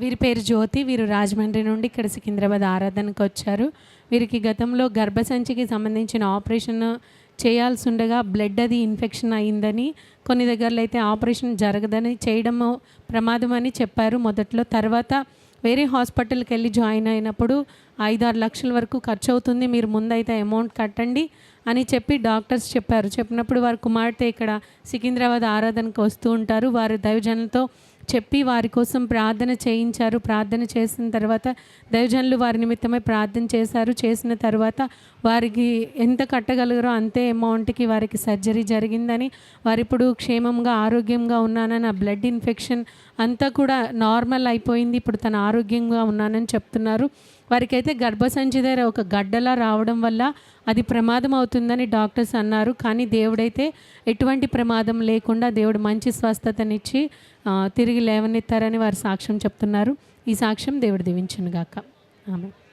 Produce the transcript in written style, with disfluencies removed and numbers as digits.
వీరి పేరు జ్యోతి. వీరు రాజమండ్రి నుండి ఇక్కడ సికింద్రాబాద్ ఆరాధనకు వచ్చారు. వీరికి గతంలో గర్భసంచికి సంబంధించిన ఆపరేషన్ చేయాల్సి ఉండగా బ్లడ్ అది ఇన్ఫెక్షన్ అయిందని, కొన్ని దగ్గరలో అయితే ఆపరేషన్ జరగదని, చేయడము ప్రమాదం అని చెప్పారు మొదట్లో. తర్వాత వేరే హాస్పిటల్కి వెళ్ళి జాయిన్ అయినప్పుడు 5-6 లక్షల వరకు ఖర్చు అవుతుంది, మీరు ముందైతే అమౌంట్ కట్టండి అని చెప్పి డాక్టర్స్ చెప్పారు. చెప్పినప్పుడు వారి కుమార్తె ఇక్కడ సికింద్రాబాద్ ఆరాధనకు వస్తూ ఉంటారు. వారి దైవజనులతో చెప్పి వారి కోసం ప్రార్థన చేయించారు. ప్రార్థన చేసిన తర్వాత దైవజనులు వారి నిమిత్తమై ప్రార్థన చేశారు. చేసిన తర్వాత వారికి ఎంత కట్టగలిగారో అంతే అమౌంట్కి వారికి సర్జరీ జరిగిందని, వారిప్పుడు క్షేమంగా ఆరోగ్యంగా ఉన్నానని, ఆ బ్లడ్ ఇన్ఫెక్షన్ అంతా కూడా నార్మల్ అయిపోయింది, ఇప్పుడు తను ఆరోగ్యంగా ఉన్నానని చెప్తున్నారు. వారికైతే గర్భసంచి దగ్గర ఒక గడ్డలా రావడం వల్ల అది ప్రమాదం అవుతుందని డాక్టర్స్ అన్నారు. కానీ దేవుడైతే ఎటువంటి ప్రమాదం లేకుండా దేవుడు మంచి స్వస్థతనిచ్చి తిరిగి లేవనెత్తారని వారు సాక్ష్యం చెప్తున్నారు. ఈ సాక్ష్యం దేవుడు దీవించును గాక. ఆమె.